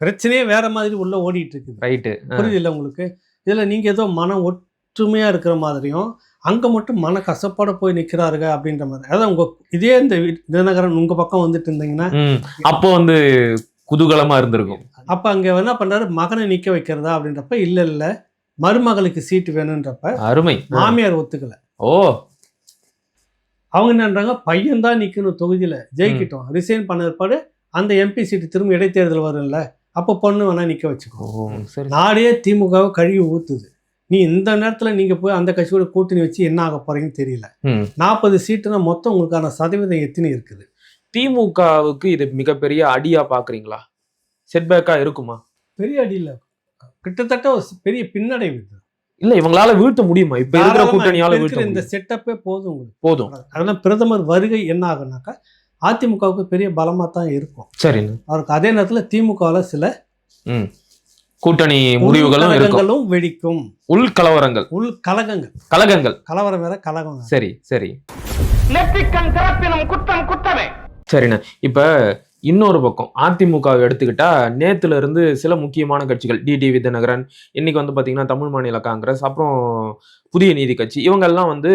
பிரச்சனையே வேற மாதிரி உள்ள ஓடிட்டு இருக்குது. ரைட்டு. புரியுது இல்லை உங்களுக்கு? இதில் நீங்கள் ஏதோ மனம் ஒற்றுமையாக இருக்கிற மாதிரியும் அங்கே மட்டும் மன கசப்போட போய் நிற்கிறாருங்க அப்படின்ற மாதிரி. அதான் இதே இந்த தினகரன் உங்கள் பக்கம் வந்துட்டு இருந்தீங்கன்னா அப்போ வந்து குதூகலமாக இருந்திருக்கும். அப்போ அங்கே என்ன பண்ணுறாரு, மகனை நிற்க வைக்கிறதா அப்படின்றப்ப இல்லை மருமகளுக்கு சீட்டு வேணுன்றப்ப அருமை. மாமியார் ஒத்துக்கலை. ஓ, அவங்க என்னன்றாங்க, பையன்தான் நிற்கணும் தொகுதியில், ஜெயிக்கிட்டோம், ரிசைன் பண்ண பிற்பாடு அந்த எம்பி சீட்டு திரும்ப இடைத்தேர்தல் வரும்ல, அப்போ பொண்ணு வேணா நிற்க வச்சுக்கோ. நாடே திமுகவை கழுவி ஊற்றுது. நீ இந்த நேரத்தில் நீங்கள் போய் அந்த கட்சியோட கூட்டணி வச்சு என்ன ஆக போறீங்கன்னு தெரியல. 40 சீட்டுனா மொத்தம் உங்களுக்கான சதவீதம் எத்தனை இருக்குது? திமுகவுக்கு இது மிகப்பெரிய அடியா பாக்குறீங்களா? செட்பேக்கா இருக்குமா? பெரிய அடி இல்லை, கிட்டத்தட்ட ஒரு பெரிய பின்னடைவு. இல்ல, இவங்களால வீழ்த்த முடியுமா? இப்ப இருக்கிற கூட்டணியால வீழ்த்த இந்த செட்டப்பே போதும் உங்களுக்கு. போதும். அதெல்லாம் பிரதமர் வருகை என்ன ஆகுனாக்கா அதிமுகவுக்கு பெரிய பலமா தான் இருக்கும். சரி, அவருக்கு அதே நேரத்தில் திமுகவில் சில கூட்டணி முடிவுகளும் வெடிக்கும். உள்கலவரங்கள், கலகங்கள் வேற கலகம். சரி சரி. சரிண்ணா, இப்ப இன்னொரு பக்கம் அதிமுகவை எடுத்துக்கிட்டா நேத்துல இருந்து சில முக்கியமான கட்சிகள் டிடிவி தினகரன், இன்னைக்கு வந்து பாத்தீங்கன்னா தமிழ் மாநில காங்கிரஸ், அப்புறம் புதிய நீதி கட்சி, இவங்கெல்லாம் வந்து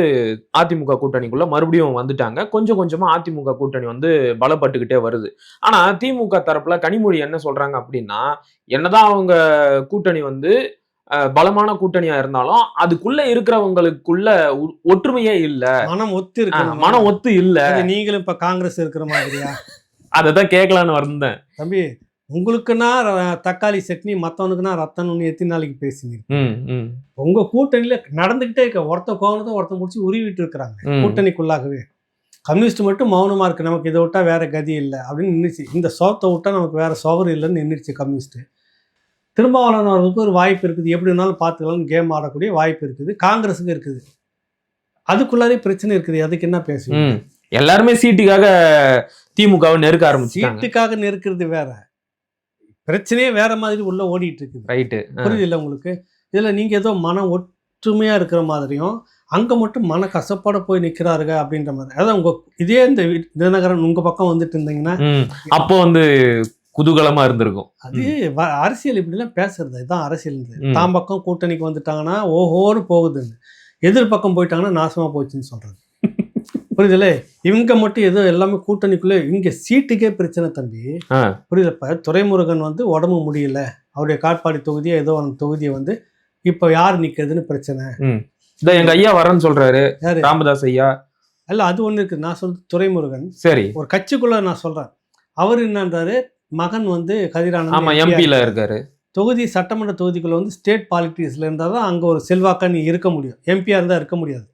அதிமுக கூட்டணிக்குள்ள மறுபடியும் வந்துட்டாங்க. கொஞ்சம் கொஞ்சமா அதிமுக கூட்டணி வந்து பலப்பட்டுக்கிட்டே வருது. ஆனா திமுக தரப்புல கனிமொழி என்ன சொல்றாங்க அப்படின்னா, என்னதான் அவங்க கூட்டணி வந்து பலமான கூட்டணியா இருந்தாலும் அதுக்குள்ள இருக்கிறவங்களுக்குள்ள ஒற்றுமையே இல்ல, மனம் ஒத்து இல்ல. நீங்களும் இப்ப காங்கிரஸ் இருக்கிற மாதிரியா? அததான் கேட்கலான்னு வந்தேன். தம்பி, உங்களுக்குன்னா தக்காளி சட்னி, மத்தவனுக்குன்னா ரத்தம்னு எத்தனை நாளைக்கு பேசினீங்க? உங்க கூட்டணியில நடந்துகிட்டே இருக்க, ஒருத்த கோவணத்தை ஒருத்த முடிச்சு உருவிட்டு இருக்கிறாங்க கூட்டணிக்குள்ளாகவே. கம்யூனிஸ்ட் மட்டும் மௌனமா இருக்கு, நமக்கு இதை விட்டா வேற கதி இல்லை அப்படின்னு நின்றுச்சு. இந்த சோத்தை விட்டா நமக்கு வேற சோவர் இல்லைன்னு நின்றுச்சு கம்யூனிஸ்ட். திருமாவளவன் அவர்களுக்கு ஒரு வாய்ப்பு இருக்குது, எப்படி வேணாலும் பார்த்துக்கலாம்னு கேம் ஆடக்கூடிய வாய்ப்பு இருக்குது. காங்கிரஸுக்கு இருக்குது, அதுக்குள்ளாரே பிரச்சனை இருக்குது. அதுக்கு என்ன பேசுவீங்க? எல்லாருமே சீட்டுக்காக திமுகவை நெருக்க ஆரம்பிச்சு, சீட்டுக்காக நெருக்கிறது வேற, பிரச்சனையே வேற மாதிரி உள்ள ஓடிட்டு இருக்குது. ரைட்டு. புரியுது இல்லை உங்களுக்கு? இதுல நீங்க ஏதோ மனம் ஒற்றுமையா இருக்கிற மாதிரியும் அங்க மட்டும் மன கசப்போட போய் நிக்கிறாருங்க அப்படின்ற மாதிரி. அதான் இதே இந்த தினகரன் உங்க பக்கம் வந்துட்டு இருந்தீங்கன்னா அப்போ வந்து குதூகலமா இருந்திருக்கும். அது அரசியல் இப்படிலாம் பேசுறது, இதுதான் அரசியல். தாம் பக்கம் கூட்டணிக்கு வந்துட்டாங்கன்னா ஓஹோன்னு போகுதுன்னு, எதிர்பக்கம் போயிட்டாங்கன்னா நாசமா போச்சுன்னு சொல்றது. புரியுதுல? இவங்க மட்டும் ஏதோ எல்லாமே கூட்டணிக்குள்ளே, இங்க சீட்டுக்கே பிரச்சனை தம்பி. புரியுதப்ப? துரைமுருகன் வந்து உடம்பு முடியல, அவருடைய காட்பாடி தொகுதியை ஏதோ அந்த தொகுதியை வந்து இப்ப யார் நிக்கிறதுன்னு பிரச்சனை. எங்க ஐயா வரேன்னு சொல்றாரு, ராமதாஸ் ஐயா. இல்ல, அது ஒண்ணு இருக்கு. நான் சொல்றது துரைமுருகன் சரி ஒரு கட்சிக்குள்ள நான் சொல்றேன். அவர் என்னன்றாரு, மகன் வந்து கதிரானந்த் எம்பில இருக்காரு, தொகுதி சட்டமன்ற தொகுதிக்குள்ள வந்து ஸ்டேட் பாலிட்டிக்ஸ்ல இருந்தாதான் அங்க ஒரு செல்வாக்கா நீ இருக்க முடியும், எம்பியா இருந்தா இருக்க முடியாது.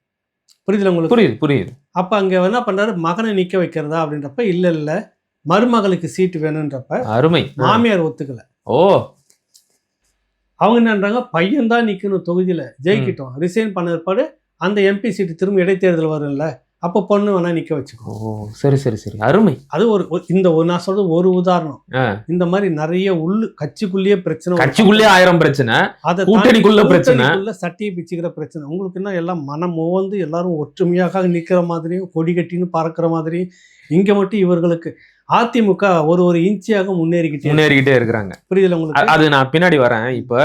புரியுதுல உங்களுக்கு? புரியுது. அப்ப அங்க என்ன பண்றாரு, மகனை நிக்க வைக்கிறதா அப்படின்றப்ப இல்ல மருமகளுக்கு சீட்டு வேணும்ன்றப்ப அருமை, மாமியார் ஒத்துக்கல. ஓ, அவங்க என்னன்றாங்க, பையன் தான் நிக்கணும் தொகுதியில, ஜெயிக்கிட்டோம், ரிசைன் பண்ண பிற்பாடு அந்த எம்பி சீட்டு திரும்ப இடைத்தேர்தல் வரும்ல, அப்போ பொண்ணு வேணா நிக்க வச்சுக்கோ. சரி சரி சரி, அருமை. அது இந்த நான் சொல்றது ஒரு உதாரணம். இந்த மாதிரி நிறைய கட்சிக்குள்ளேயே பிரச்சனை, கட்சிக்குள்ளே 1000 பிரச்சனை, கூட்டணிக்குள்ள பிரச்சனை, சட்டியை பிச்சுக்கிற பிரச்சனை. உங்களுக்கு என்ன எல்லாம் மனம் வந்து எல்லாரும் ஒற்றுமையாக நிக்கிற மாதிரியும் கொடி கட்டின்னு பறக்கிற மாதிரியும், இங்க மட்டும் இவர்களுக்கு அதிமுக ஒரு இன்ச்சியாக முன்னேறிக்கிட்டே இருக்கிறாங்க. புரியுதுல உங்களுக்கு? அது நான் பின்னாடி வரேன். இப்ப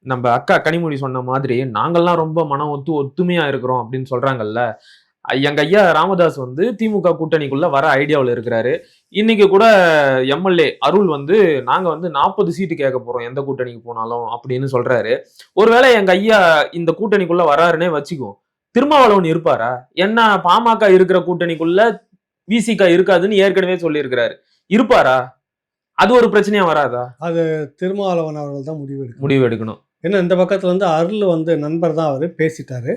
நம்ம அக்கா கனிமொழி சொன்ன மாதிரி நாங்கள்லாம் ரொம்ப மனம் ஒத்துமையா இருக்கிறோம் அப்படின்னு சொல்றாங்கல்ல, எங்க ஐயா ராமதாஸ் வந்து திமுக கூட்டணிக்குள்ள வர ஐடியாவில் இருக்கிறாரு. இன்னைக்கு கூட எம்எல்ஏ அருள் வந்து நாங்க வந்து 40 சீட்டு கேட்க போறோம் எந்த கூட்டணிக்கு போனாலும் அப்படின்னு சொல்றாரு. ஒருவேளை எங்க ஐயா இந்த கூட்டணிக்குள்ள வராருன்னே வச்சுக்குவோம், திருமாவளவன் இருப்பாரா? என்ன பாமக இருக்கிற கூட்டணிக்குள்ள விசிக இருக்காதுன்னு ஏற்கனவே சொல்லி இருக்கிறாரு, இருப்பாரா? அது ஒரு பிரச்சனையா வராதா? அது திருமாவளவன் அவர்கள் தான் முடிவு எடுக்கணும். ஏன்னா இந்த பக்கத்துல வந்து அருள் வந்து நண்பர் தான், அவரு பேசிட்டாரு.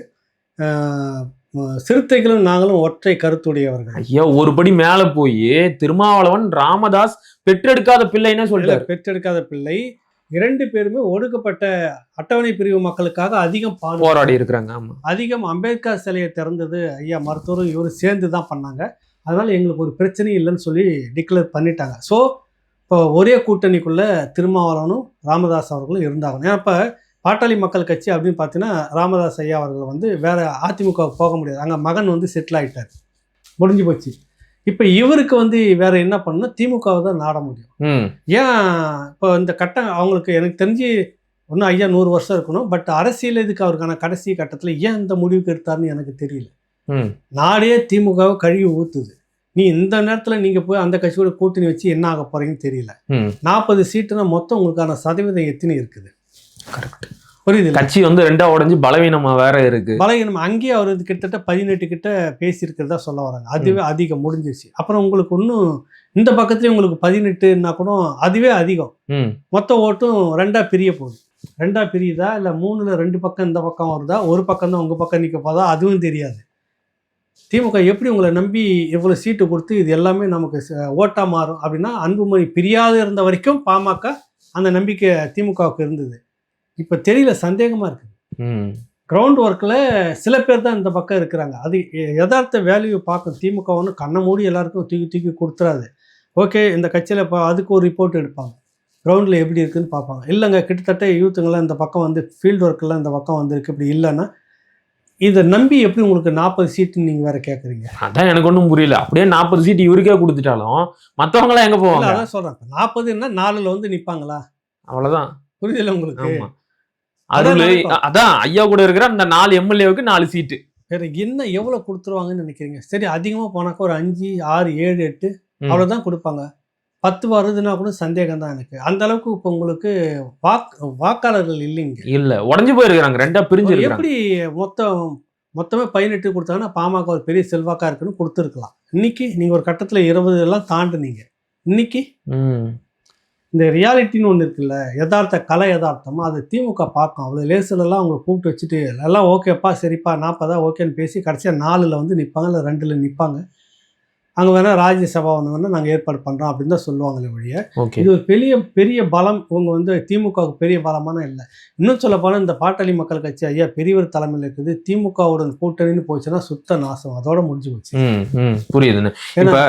சிறுத்தைகளும் நாங்களும் ஒற்றை கருத்துடையவர்கள். ஐயா, ஒருபடி மேல போய் திருமாவளவன் ராமதாஸ் பெற்றெடுக்காத பிள்ளைன்னு சொல்றாரு. பெற்றெடுக்காத பிள்ளை, 2 பேருமே ஒடுக்கப்பட்ட அட்டவணை பிரிவு மக்களுக்காக அதிகம் போராடி இருக்கிறாங்க. அதிகம் அம்பேத்கர் சிலையை திறந்தது ஐயா மருத்துவரும் இவரும் சேர்ந்து தான் பண்ணாங்க. அதனால எங்களுக்கு ஒரு பிரச்சனையும் இல்லைன்னு சொல்லி டிக்ளேர் பண்ணிட்டாங்க. ஸோ இப்போ ஒரே கூட்டணிக்குள்ள திருமாவளவனும் ராமதாஸ் அவர்களும் இருந்தாங்க. ஏன்னா இப்போ பாட்டாளி மக்கள் கட்சி அப்படின்னு பார்த்தீங்கன்னா ராமதாஸ் ஐயா அவர்கள் வந்து வேற அதிமுக போக முடியாது, அங்கே மகன் வந்து செட்டில் ஆகிட்டார், முடிஞ்சு போச்சு. இப்போ இவருக்கு வந்து வேற என்ன பண்ணணும், திமுகவை தான் நாட முடியும். ஏன் இப்போ இந்த கட்டம் அவங்களுக்கு எனக்கு தெரிஞ்சு இன்னும் ஐயா 100 வருஷம் இருக்கணும். பட் அரசியல் இதுக்கு அவருக்கான கடைசி கட்டத்தில் ஏன் இந்த முடிவுக்கு எடுத்தாருன்னு எனக்கு தெரியல. நாடே திமுகவை கழுவி ஊத்துது. நீ இந்த நேரத்தில் நீங்க போய் அந்த கட்சியோட கூட்டணி வச்சு என்ன ஆக போறீங்கன்னு தெரியல. 40 சீட்டுனா மொத்தம் உங்களுக்கான சதவீதம் எத்தனை இருக்குது? கரெக்ட். புரியுது. கட்சி வந்து 2ஆ உடைஞ்சு பலவீனமா வேற இருக்கு. பலவீனம் அங்கேயே அவர் கிட்டத்தட்ட 18 கிட்ட பேசியிருக்கிறதா சொல்ல வராங்க. அதுவே அதிகம் முடிஞ்சிச்சு. அப்புறம் உங்களுக்கு இன்னும் இந்த பக்கத்துலேயே உங்களுக்கு 18ன்னா கூட அதுவே அதிகம். மொத்த ஓட்டும் 2ஆ பிரிய போகுது. 2ஆ பிரியுதா இல்லை 3ல் 2 பக்கம் இந்த பக்கம் வருதா, ஒரு பக்கம் தான் உங்கள் பக்கம் நிற்க போதா, அதுவும் தெரியாது. திமுக எப்படி உங்களை நம்பி இவ்வளோ சீட்டு கொடுத்து இது எல்லாமே நமக்கு ஓட்டாக மாறும் அப்படின்னா, அன்புமணி பிரியாது இருந்த வரைக்கும் பாமக அந்த நம்பிக்கை திமுகவுக்கு இருந்தது. இப்போ தெரியல, சந்தேகமாக இருக்குது. கிரவுண்ட் ஒர்க்கில் சில பேர் தான் இந்த பக்கம் இருக்கிறாங்க. அது யதார்த்த வேல்யூ பார்க்கும். திமுக ஒன்று கண்ணை மூடி எல்லாருக்கும் தூக்கி தூக்கி கொடுத்துறாது. ஓகே, இந்த கட்சியில் இப்போ அதுக்கு ஒரு ரிப்போர்ட் எடுப்பாங்க, கிரவுண்டில் எப்படி இருக்குதுன்னு பார்ப்பாங்க. இல்லைங்க கிட்டத்தட்ட யூத்துங்களாம் இந்த பக்கம் வந்து ஃபீல்டு ஒர்க்கெல்லாம் இந்த பக்கம் வந்துருக்கு. இப்படி இல்லைன்னா இதை நம்பி எப்படி உங்களுக்கு 40 சீட்டுன்னு நீங்கள் வேறு கேட்குறீங்க? அதான் எனக்கு ஒன்றும் புரியல. அப்படியே 40 சீட்டு இவருக்கே கொடுத்துட்டாலும் மற்றவங்களாம் எங்கே போவாங்க? அதான் சொல்கிறேன். 40ன்னா 4ல் வந்து நிற்பாங்களா? அவ்வளோதான். புரியுதில்ல உங்களுக்கு? அதான் ஐயா கூட இருக்கிற அந்த 4 எம்எல்ஏவுக்கு 4 சீட்டு. வேற என்ன எவ்வளோ கொடுத்துருவாங்கன்னு நினைக்கிறீங்க? சரி, அதிகமாக போனாக்கா ஒரு 5, 6, 7, 8 அவ்வளோதான் கொடுப்பாங்க. 10 வருதுன்னா கூட சந்தேகம் தான் எனக்கு. அந்த அளவுக்கு இப்போ உங்களுக்கு வாக்காளர்கள் இல்லைங்க. இல்லை, உடஞ்சி போயிருக்கிறாங்க, 2ஆ பிரிஞ்சு. எப்படி மொத்தமே 18 கொடுத்தாங்கன்னா பாமக ஒரு பெரிய செல்வாக்கா இருக்குன்னு கொடுத்துருக்கலாம். இன்னைக்கு நீங்கள் ஒரு கட்டத்தில் 20 எல்லாம் தாண்டுனீங்க. இன்னைக்கு இந்த ரியாலிட்டின்னு ஒன்று இருக்குல்ல, கலை யதார்த்தமாக அது திமுக பார்க்கும். அவ்வளோ லேசிலெல்லாம் அவங்க கூப்பிட்டு வச்சுட்டு எல்லாம் ஓகேப்பா சரிப்பா 40 ஓகேன்னு பேசி கடைசியாக 4ல் வந்து நிற்பாங்க, இல்லை 2ல் நிற்பாங்க. அங்கே வேணால் ராஜ்யசபா ஒன்று வேணால் நாங்கள் ஏற்பாடு பண்ணுறோம் அப்படின்னு தான் சொல்லுவாங்களே ஒழிய, இது ஒரு பெரிய பலம். இவங்க வந்து திமுகவுக்கு பெரிய பலமான இல்லை. இன்னும் சொல்ல போனால் இந்த பாட்டாளி மக்கள் கட்சி ஐயா பெரியவர் தலைமையில் இருக்குது. திமுகவுடன் கூட்டணின்னு போச்சுன்னா சுத்த நாசம், அதோட முடிஞ்சு போச்சு. புரியுதுன்னு. ஏன்னா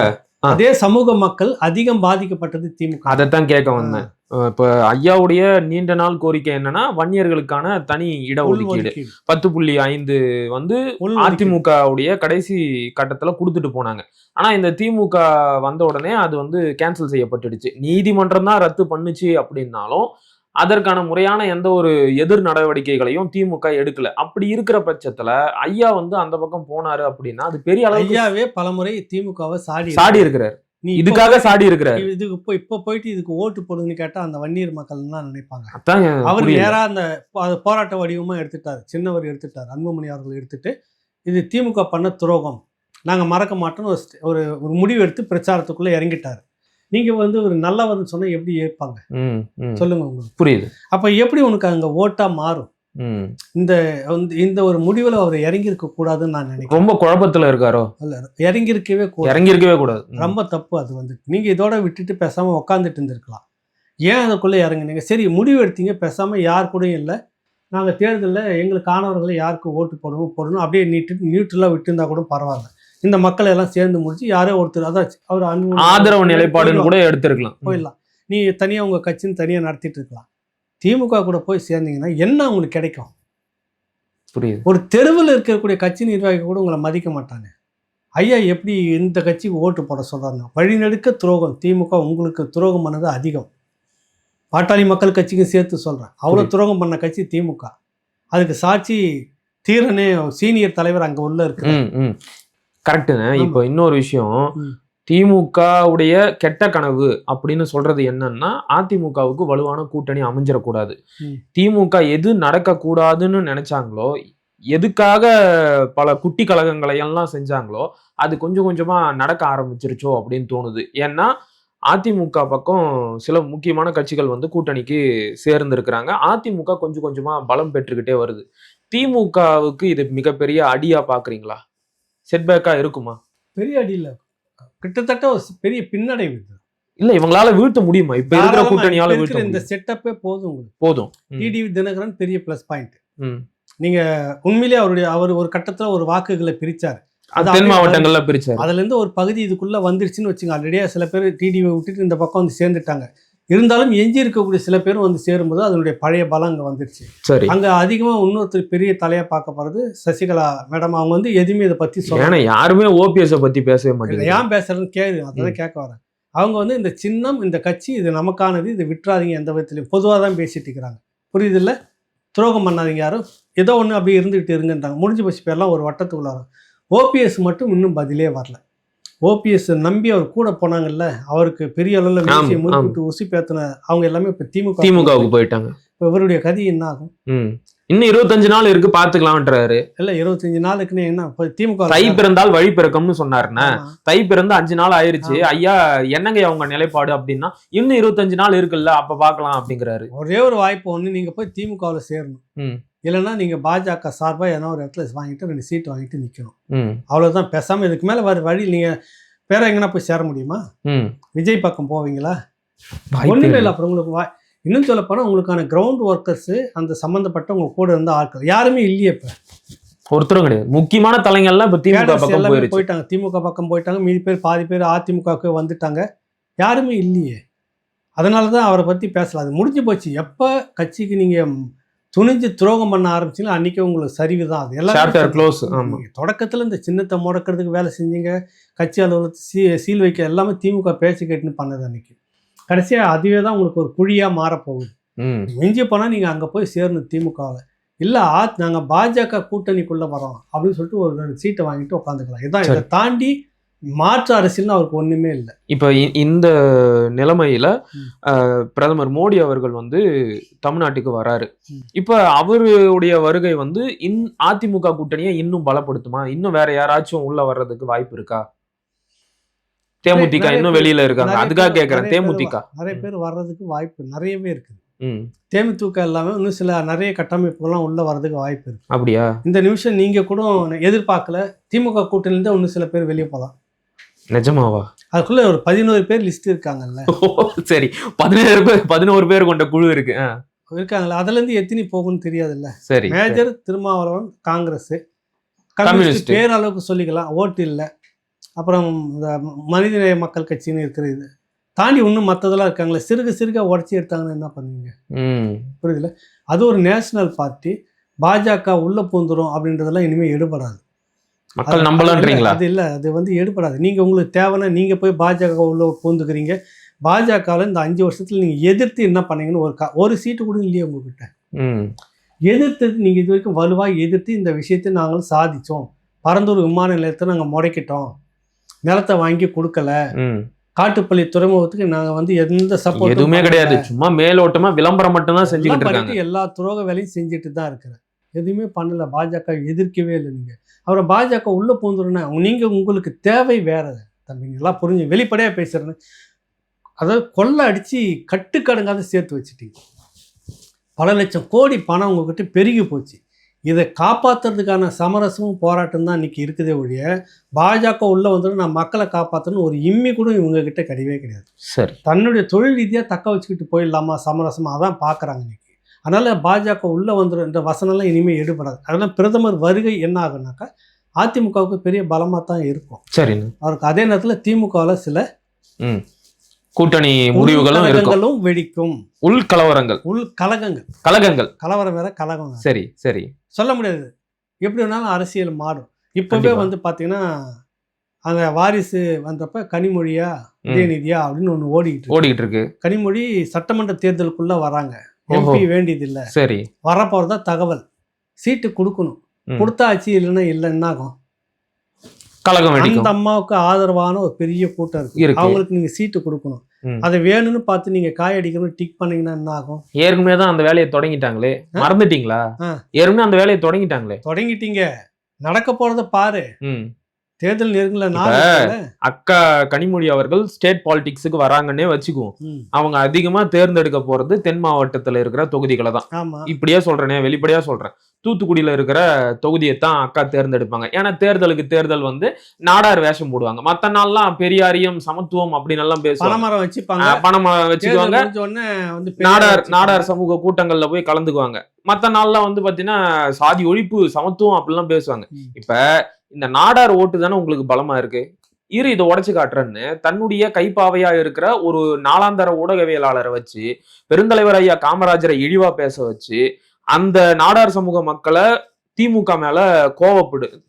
அதே சமூக மக்கள் அதிகம் பாதிக்கப்பட்டது திமுக. அதைத்தான் கேட்க வந்தேன். இப்போ ஐயாவுடைய நீண்ட நாள் கோரிக்கை என்னன்னா, வன்னியர்களுக்கான தனி இடஒதுக்கீடு 10.5 வந்து அதிமுகவுடைய கடைசி கட்டத்துல கொடுத்துட்டு போனாங்க. ஆனா இந்த திமுக வந்த உடனே அது வந்து கேன்சல் செய்யப்பட்டுடுச்சு. நீதிமன்றம் தான் ரத்து பண்ணுச்சு அப்படின்னாலும் அதற்கான முறையான எந்த ஒரு எதிர் நடவடிக்கைகளையும் திமுக எடுக்கல. அப்படி இருக்கிற பட்சத்துல ஐயா வந்து அந்த பக்கம் போனாரு அப்படின்னா அது பெரிய அளவு. ஐயாவே பலமுறை திமுகவை சாடி இருக்கிறார். இதுக்காக சாடி இருக்கிறார். இதுக்கு இப்போ போயிட்டு இதுக்கு ஓட்டு போடுங்கன்னு கேட்டா அந்த வன்னியர் மக்கள் தான் நினைப்பாங்க. அவர் நேரா அந்த போராட்ட வடிவமா எடுத்துட்டாரு, சின்னவர் எடுத்துட்டாரு, அன்புமணி அவர்கள் எடுத்துட்டு இது திமுக பண்ண துரோகம், நாங்க மறக்க மாட்டோம்னு ஒரு முடிவு எடுத்து பிரச்சாரத்துக்குள்ள இறங்கிட்டாரு. நீங்க வந்து ஒரு நல்லவர்னு சொன்னா எப்படி ஏற்பாங்க சொல்லுங்க? உங்களுக்கு புரியுது. அப்ப எப்படி உனக்கு அங்க ஓட்டா மாறும்? இந்த ஒரு முடிவுல அவர் இறங்கி இருக்க கூடாதுன்னு நான் நினைக்கிறேன். ரொம்ப குழப்பத்துல இருக்காரோ? இல்ல, இறங்கியிருக்கவே கூடாது. ரொம்ப தப்பு அது. வந்து நீங்க இதோட விட்டுட்டு பேசாம உட்காந்துட்டு இருந்திருக்கலாம். ஏன் அதுக்குள்ள இறங்குனீங்க? சரி, முடிவு எடுத்தீங்க, பேசாம யார் கூடயும் இல்லை, நாங்க தேர்தலில் எங்களுக்கு ஆனவர்களை யாருக்கு ஓட்டு போடணும் அப்படியே நியூட்ரலா விட்டு இருந்தா கூட பரவாயில்ல. இந்த மக்களை எல்லாம் சேர்ந்து முடிச்சு யாரோ ஒருத்தர் அதான் அவர் ஆதரவு நிலைப்பாடுன்னு கூட எடுத்துருக்கலாம், போயிடலாம். நீ தனியா உங்க கட்சின்னு தனியா நடத்திட்டு இருக்கலாம். திமுக கூட போய் சேர்ந்தீங்கன்னா என்ன உங்களுக்கு கிடைக்கும்? புரியுது. ஒரு தெருவில் இருக்கக்கூடிய கட்சி நிர்வாகிகள் கூட உங்களை மதிக்க மாட்டாங்க. ஐயா எப்படி இந்த கட்சிக்கு ஓட்டு போட சொல்றாங்க? வழிநெடுக்க துரோகம். திமுக உங்களுக்கு துரோகம் பண்ணது அதிகம். பாட்டாளி மக்கள் கட்சிக்கும் சேர்த்து சொல்றேன். அவ்வளோ துரோகம் பண்ண கட்சி திமுக. அதுக்கு சாட்சி தீரனே சீனியர் தலைவர் அங்க உள்ள இருக்கு. கரெக்டுங்க. இப்போ இன்னொரு விஷயம், திமுகவுடைய கெட்ட கனவு அப்படின்னு சொல்றது என்னன்னா, அதிமுகவுக்கு வலுவான கூட்டணி அமைஞ்சிடக்கூடாது. திமுக எது நடக்கக்கூடாதுன்னு நினைச்சாங்களோ, எதுக்காக பல குட்டி கழகங்களை எல்லாம் செஞ்சாங்களோ, அது கொஞ்சம் கொஞ்சமா நடக்க ஆரம்பிச்சிருச்சோ அப்படின்னு தோணுது. ஏன்னா அதிமுக பக்கம் சில முக்கியமான கட்சிகள் வந்து கூட்டணிக்கு சேர்ந்திருக்கிறாங்க. அதிமுக கொஞ்சம் கொஞ்சமா பலம் பெற்றுக்கிட்டே வருது. திமுகவுக்கு இது மிகப்பெரிய அடியா பாக்குறீங்களா? செட்பேக்கா இருக்குமா? பெரிய அடி இல்ல, கிட்டத்தட்ட ஒரு பெரிய பின்னடைவு. இல்ல, இவங்களால வீழ்த்த முடியுமா? இப்ப இருக்கிற கூட்டணியால வீழ்த்த இந்த செட்டப்பே போதும் உங்களுக்கு. போதும். டிடிவி தினகரன் பெரிய பிளஸ் பாயிண்ட். நீங்க உண்மையிலேயே அவர் ஒரு கட்டத்துல ஒரு வாக்குகளை பிரிச்சாரு, தென் மாவட்டங்கள்ல பிரிச்சாரு. அதுல இருந்து ஒரு பகுதி இதுக்குள்ள வந்துருச்சுன்னு வச்சுங்க. ஆல்ரெடியா சில பேர் டிடிவி விட்டுட்டு இந்த பக்கம் வந்து சேர்ந்துட்டாங்க. இருந்தாலும் எஞ்சி இருக்கக்கூடிய சில பேரும் வந்து சேரும்போது அதனுடைய பழைய பலம் அங்கே வந்துருச்சு. சரி. அங்கே அதிகமாக இன்னொருத்தர் பெரிய தலையாக பார்க்க போகிறது சசிகலா மேடம். அவங்க வந்து எதுவுமே இதை பற்றி ஏன்னா யாருமே ஓபிஎஸ் பற்றி பேசவே மாட்டேங்குது. ஏன் பேசுறதுன்னு கேள்வி அதான் கேட்க வரேன். அவங்க வந்து இந்த சின்னம், இந்த கட்சி இது நமக்கானது, இது விட்டுறாதீங்க எந்த விதத்துலையும், பொதுவாக தான் பேசிட்டு இருக்கிறாங்க. புரியுது இல்லை? துரோகம் பண்ணாதீங்க யாரும், ஏதோ ஒன்று அப்படியே இருந்துகிட்டு இருங்கன்றாங்க. முடிஞ்சு போச்சு பேர்லாம் ஒரு வட்டத்துக்குள்ளார. ஓபிஎஸ் மட்டும் இன்னும் பதிலே வரல. ஓபிஎஸ் நம்பி அவர் கூட போனாங்கல்ல, அவருக்கு பெரிய அளவில் வீழ்ச்சியை முன்னிட்டு உசி பேத்தின அவங்க எல்லாமே இப்போ திமுகவுக்கு போயிட்டாங்க. இப்போ இவருடைய கதி என்ன ஆகும்? இன்னும் 25 நாள் இருக்கு பாத்துக்கலாம்ன்றாரு. இல்ல 25 நாளுக்குன்னு என்ன திமுக தை பிறந்தால் வழி பிறக்கும்னு சொன்னாருன்னா, தை பிறந்து 5 நாள் ஆயிருச்சு ஐயா, என்னங்க அவங்க நிலைப்பாடு அப்படின்னா, இன்னும் 25 நாள் இருக்குல்ல அப்ப பாக்கலாம் அப்படிங்கிறாரு. ஒரே ஒரு வாய்ப்பு ஒண்ணு, நீங்க போய் திமுகவில் சேரணும். இல்லைன்னா நீங்க பாஜக சார்பா ஏன்னா ஒரு இடத்துல வாங்கிட்டு 2 சீட் வாங்கிட்டு நிக்கணும். அவ்வளவுதான். பேசாம இதுக்கு மேல வர வழி நீங்க வேற எங்கன்னா போய் சேர முடியுமா? விஜய் பக்கம் போவீங்களா? ஒண்ணுமே இல்லை. அப்புறம் உங்களுக்கு இன்னும் சொல்ல போனால் உங்களுக்கான கிரவுண்ட் ஒர்க்கர்ஸு அந்த சம்மந்தப்பட்ட உங்க கூட இருந்த ஆட்கள் யாருமே இல்லையே. இப்போ ஒருத்தரும் கிடையாது. முக்கியமான தலைங்கள்லாம் இப்போ திமுக பக்கம் போயிட்டாங்க. திமுக பக்கம் போயிட்டாங்க. மீதி பேர் பாதி பேர் அதிமுகவுக்கு வந்துட்டாங்க. யாருமே இல்லையே. அதனால தான் அவரை பற்றி பேசலாம். அது முடிஞ்சு போச்சு. எப்போ கட்சிக்கு நீங்கள் துணிஞ்சு துரோகம் பண்ண ஆரம்பிச்சிங்களோ அன்றைக்கே உங்களுக்கு சரிவு தான். அது எல்லாம் தொடக்கத்தில் இந்த சின்னத்தை முடக்கிறதுக்கு வேலை செஞ்சீங்க. கட்சி அலுவலகத்தை சீல் வைக்க எல்லாமே திமுக பேச்சு கேட்டுன்னு பண்ணது. அன்றைக்கி கடைசியாக அதுவே தான் உங்களுக்கு ஒரு குழியாக மாறப்போகுது. மிஞ்சி போனால் நீங்கள் அங்கே போய் சேரணும் திமுகவில். இல்லை நாங்கள் பாஜக கூட்டணிக்குள்ளே வரோம் அப்படின்னு சொல்லிட்டு ஒரு 2 சீட்டை வாங்கிட்டு உட்காந்துக்கலாம். இதான். இதை தாண்டி மாற்று அரசியல்னு அவருக்கு ஒன்றுமே இல்லை. இப்போ இந்த நிலைமையில் பிரதமர் மோடி அவர்கள் வந்து தமிழ்நாட்டுக்கு வராரு. இப்போ அவருடைய வருகை வந்து அதிமுக கூட்டணியை இன்னும் பலப்படுத்துமா? இன்னும் வேற யாராச்சும் உள்ள வர்றதுக்கு வாய்ப்பு இருக்கா? தேமுதிக இன்னும் வெளியில இருக்காங்க, அதுக்காக கேட்கறேன். தேமுதிக நிறைய பேர் வர்றதுக்கு வாய்ப்பு நிறையவே இருக்குது. தேமுதிக எல்லாமே இன்னும் சில நிறைய கட்டமைப்புகள்லாம் உள்ள வர்றதுக்கு வாய்ப்பு இருக்கு. அப்படியா? இந்த நிமிஷம் நீங்க கூட எதிர்பார்க்கல திமுக கூட்டணியில இன்னும் சில பேர் வெளியே போகலாம். நிஜமாவா? அதுக்குள்ள ஒரு 11 பேர் லிஸ்ட் இருக்காங்கல்ல. சரி, 11 பேர் கொண்ட குழு இருக்கு இருக்காங்கல்ல. அதுல இருந்து எத்தனை போகும்னு தெரியாதுல்ல. சரி. மேஜர் திருமாவளவன் காங்கிரஸ், கம்யூனிஸ்ட் பேரளவுக்கு சொல்லிக்கலாம், ஓட்டு இல்லை. அப்புறம் இந்த மனிதநேய மக்கள் கட்சின்னு இருக்கிறது தாண்டி இன்னும் மற்றதெல்லாம் இருக்காங்களே. சிறுக உடச்சி எடுத்தாங்கன்னு என்ன பண்ணுவீங்க? புரியுதுல? அது ஒரு நேஷனல் பார்ட்டி. பாஜக உள்ள பூந்துரும் அப்படின்றதெல்லாம் இனிமேல் எடுபடாது. மக்கள் நம்பலான்றீங்களா? அது இல்லை, அது வந்து எடுபடாது. நீங்கள் உங்களுக்கு தேவைன்னா நீங்கள் போய் பாஜக உள்ள பூந்துக்கிறீங்க. பாஜகவில் இந்த 5 வருஷத்தில் நீங்கள் எதிர்த்து என்ன பண்ணீங்கன்னு ஒரு சீட்டு கூட இல்லையே உங்ககிட்ட. எதிர்த்து நீங்கள் இது வரைக்கும் வலுவாக எதிர்த்து இந்த விஷயத்தை நாங்களும் சாதித்தோம். பரந்தூர் விமான நிலையத்தை நாங்கள் முடக்கிட்டோம், நிலத்தை வாங்கி கொடுக்கல, காட்டுப்பள்ளி துறைமுகத்துக்கு நாங்கள் வந்து எந்த சப்போர்ட் எதுவுமே கிடையாது, சும்மா மேலோட்டமாக விளம்பரம் மட்டும்தான் செஞ்சுக்கிட்டு இருக்காங்க. எல்லா துரோக வேலையும் செஞ்சுட்டு தான் இருக்கிறேன். எதுவுமே பண்ணல. பாஜக எதிர்க்கவே இல்லை. நீங்கள் அவரை பாஜக உள்ள பூந்துருன்னா நீங்கள் உங்களுக்கு தேவை வேற தம்பிங்கெல்லாம் புரிஞ்சு வெளிப்படையாக பேசுறேன்னு. அதாவது கொள்ளை அடித்து கட்டுக்கடங்காத சேர்த்து வச்சுட்டீங்க. பல லட்சம் கோடி பணம் உங்ககிட்ட பெருகி போச்சு. இதை காப்பாற்றுறதுக்கான சமரசமும் போராட்டம் தான் இன்றைக்கி இருக்குதே ஒழிய பாஜக உள்ளே வந்துட்டு நான் மக்களை காப்பாற்றணும் ஒரு இம்மி கூட இவங்ககிட்ட கிடையவே கிடையாது. சரி, தன்னுடைய தொழில் ரீதியாக தக்க வச்சுக்கிட்டு போயிடலாமா சமரசமாக அதான் பார்க்குறாங்க இன்றைக்கி. அதனால் பாஜக உள்ளே வந்துடுன்ற வசனம்லாம் இனிமேல் எடுபடாது. அதனால் பிரதமர் வருகை என்ன ஆகுனாக்கா அதிமுகவுக்கு பெரிய பலமாக தான் இருக்கும். சரி, அவருக்கு அதே நேரத்தில் திமுகவில் சில கூட்டணி முடிவுகளும் வெடிக்கும். உள்கலவரங்கள், கலவரம் வேற, கலகம். சரி சரி, சொல்ல முடியாது. எப்படி வேணாலும் அரசியல் மாறும். இப்பவே வந்து பாத்தீங்கன்னா அந்த வாரிசு வந்தப்ப கனிமொழியா உதயநிதியா அப்படின்னு ஒண்ணு ஓடிக்கிட்டு இருக்கு. கனிமொழி சட்டமன்ற தேர்தலுக்குள்ள வராங்க. எம்பி வேண்டியது இல்ல. சரி, வரப்போறதா தகவல். சீட்டு கொடுக்கணும். கொடுத்தாச்சு, இல்லைன்னா இல்லை என்ன ஆகும்? அந்த அம்மாவுக்கு ஆதரவான ஒரு பெரிய கூட்டம் இருக்கு. அவங்களுக்கு நீங்க சீட்டு கொடுக்கணும். அதை வேணும்னு பார்த்து நீங்க காயடிக்கணும் டிக் பண்ணீங்கன்னா என்ன ஆகும்? ஏற்கனவே தான் அந்த வேலையை தொடங்கிட்டாங்களே, மறந்துட்டீங்களா? ஏற்கனவே அந்த வேலையை தொடங்கிட்டீங்க. நடக்க போறத பாரு. தேர்தல் நெருங்கல. அக்கா கனிமொழி அவர்கள் ஸ்டேட் பாலிடிக்ஸுக்கு வராங்கன்னே வச்சுக்குவோம். அவங்க அதிகமா தேர்ந்தெடுக்க போறது தென் மாவட்டத்துல இருக்கிற தொகுதிகளை தான். இப்படியே சொல்றேனே, வெளிப்படையா சொல்றேன். தூத்துக்குடியில இருக்கிற தொகுதியை தான் அக்கா தேர்ந்தெடுப்பாங்க. ஏன்னா தேர்தல் வந்து நாடார் வேஷம் போடுவாங்க. மத்த நாள்லாம் பெரியாரியம் சமத்துவம் அப்படின்னு எல்லாம் பேசுவாங்க. பணம் வச்சுக்குவாங்க. நாடார் சமூக கூட்டங்கள்ல போய் கலந்துக்குவாங்க. மத்த நாள்லாம் வந்து பாத்தீங்கன்னா சாதி ஒழிப்பு சமத்துவம் அப்படிலாம் பேசுவாங்க. இப்ப இந்த நாடார் ஓட்டு தானே உங்களுக்கு பலமா இருக்கு. இதை உடைச்சு காட்டுறேன்னு தன்னுடைய கைப்பாவையா இருக்கிற ஒரு நாளாந்தர ஊடகவியலாளரை வச்சு பெருந்தலைவர் ஐயா காமராஜரை இழிவா பேச வச்சு அந்த நாடார் சமூக மக்களை திமுக மேல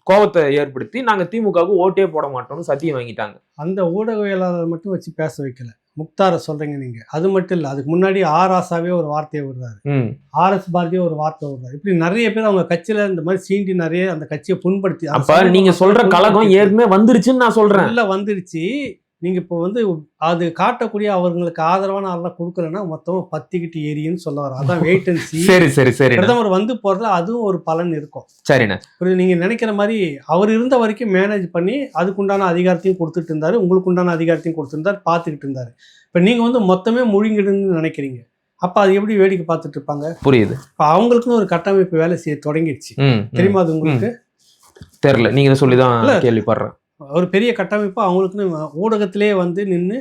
கோவத்தை ஏற்படுத்தி நாங்க திமுகவுக்கு ஓட்டே போட மாட்டோம்னு சத்தியம் வாங்கிட்டாங்க. அந்த ஊடகவியலாளர் மட்டும் வச்சு பேச வைக்கல. முக்தாரை சொல்றீங்க நீங்க, அது மட்டும் இல்ல, அதுக்கு முன்னாடி ஆராசாவே ஒரு வார்த்தையை விடுறாரு, ஆர்எஸ் பாரதியே ஒரு வார்த்தை விடுறாரு. இப்படி நிறைய பேர் அவங்க கட்சியில இந்த மாதிரி சீண்டி நிறைய அந்த கட்சியை புண்படுத்தி. அப்ப நீங்க சொல்ற கலகம் ஏற்கனவே வந்துருச்சுன்னு நான் சொல்றேன். இல்ல வந்துருச்சு. நீங்க இப்போ வந்து அது காட்டக்கூடிய அவங்களுக்கு ஆதரவான ஆளெல்லாம் கொடுக்கலன்னா மொத்தமா பத்திக்கிட்டு எரியுன்னு சொல்ல வர. அதான் வெயிட் அண்ட் சீ. சரி பிரதமர் வந்து போறதுல அதுவும் ஒரு பலன் இருக்கும். சரிண்ணே. நீங்க நினைக்கிற மாதிரி அவர் இருந்த வரைக்கும் மேனேஜ் பண்ணி அதுக்குண்டான அதிகாரத்தையும் கொடுத்துட்டு இருந்தாரு, உங்களுக்கு உண்டான அதிகாரத்தையும் கொடுத்துருந்தாரு, பார்த்துக்கிட்டு இருந்தாரு. இப்ப நீங்க வந்து மொத்தமே முழுங்கிடுன்னு நினைக்கிறீங்க. அப்ப அது எப்படி வேடிக்கை பார்த்துட்டு இருப்பாங்க? புரியுது. இப்ப அவங்களுக்குன்னு ஒரு கட்டமைப்பு வேலை செய்ய தொடங்கிடுச்சு. தெரியுமா அது உங்களுக்கு? தெரியல, நீங்க சொல்லிதான் கேள்விப்படுறேன். ஒரு பெரிய கட்டமைப்பு அவங்களுக்குன்னு ஊடகத்திலே வந்து நின்று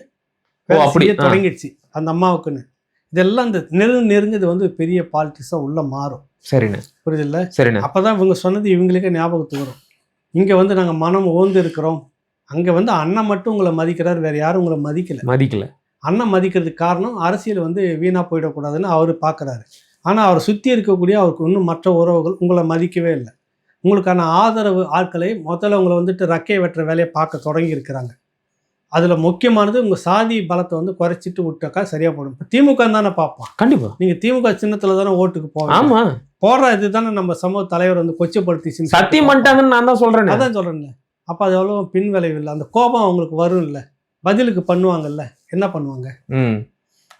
தொடங்கிடுச்சு அந்த அம்மாவுக்குன்னு. இதெல்லாம் இந்த நெருங்கு இது வந்து பெரிய பாலிட்டிக்ஸா உள்ள மாறும். சரிண்ணே. புரியுது இல்ல? சரிண்ணே. அப்பதான் இவங்க சொன்னது இவங்களுக்கே ஞாபகத்துக்கு வரும். இங்க வந்து நாங்க மனம் ஓந்து இருக்கிறோம், அங்க வந்து அண்ணன் மட்டும் உங்களை மதிக்கிறாரு, வேற யாரும் உங்களை மதிக்கல. அண்ணன் மதிக்கிறதுக்கு காரணம் அரசியல் வந்து வீணா போயிடக்கூடாதுன்னு அவரு பாக்குறாரு. ஆனா அவர் சுத்தி இருக்கக்கூடிய அவருக்கு இன்னும் மற்ற உறவுகள் உங்களை மதிக்கவே இல்லை. உங்களுக்கான ஆதரவு ஆட்களை முதல்ல உங்களை வந்துட்டு ரக்கையை வெட்டுற வேலையை பார்க்க தொடங்கி இருக்கிறாங்க. அதுல முக்கியமானது உங்க சாதி பலத்தை வந்து குறைச்சிட்டு விட்டாக்கா சரியா போடும். இப்போ திமுக தானே பார்ப்போம். கண்டிப்பா நீங்க திமுக சின்னத்துல தானே ஓட்டுக்கு போவோம். ஆமா, போடுற இதுதானே நம்ம சமூக தலைவர் வந்து கொச்சப்படுத்தி சத்தியம் பண்ணிட்டாங்கன்னு நான் தான் சொல்றேன். அதான் சொல்றேன்ல. அப்ப அது எவ்வளவு பின் விளைவு இல்லை. அந்த கோபம் அவங்களுக்கு வரும் இல்ல, பதிலுக்கு பண்ணுவாங்கல்ல. என்ன பண்ணுவாங்க?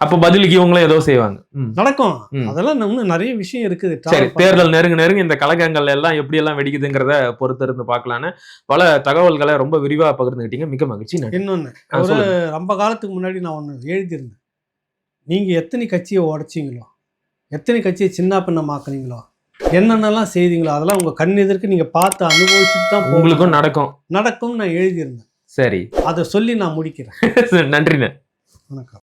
அப்ப பதிலுக்கு இவங்களும் ஏதோ செய்வாங்க, நடக்கும். அதெல்லாம் இன்னும் நிறைய விஷயம் இருக்குது. தேர்தல் நெருங்க இந்த கலகங்கள் எல்லாம் எப்படி எல்லாம் வெடிக்குதுங்கிறத பொறுத்து இருந்து பார்க்கலான்னு பல தகவல்களை ரொம்ப விரிவா பகிர்ந்துக்கிட்டீங்க. மிக மகிழ்ச்சி. இன்னொன்னு, ஒரு ரொம்ப காலத்துக்கு முன்னாடி நான் ஒண்ணு எழுதியிருந்தேன். நீங்க எத்தனை கட்சியை உடைச்சிங்களோ, எத்தனை கட்சியை சின்ன பின்னமாக்குனீங்களோ, என்னென்னலாம் செய்தீங்களோ அதெல்லாம் உங்க கண் எதிர்க்கு நீங்க பார்த்து அனுபவிச்சுட்டு தான் உங்களுக்கும் நடக்கும் நான் எழுதியிருந்தேன். சரி, அதை சொல்லி நான் முடிக்கிறேன். நன்றிண்ணே. வணக்கம்.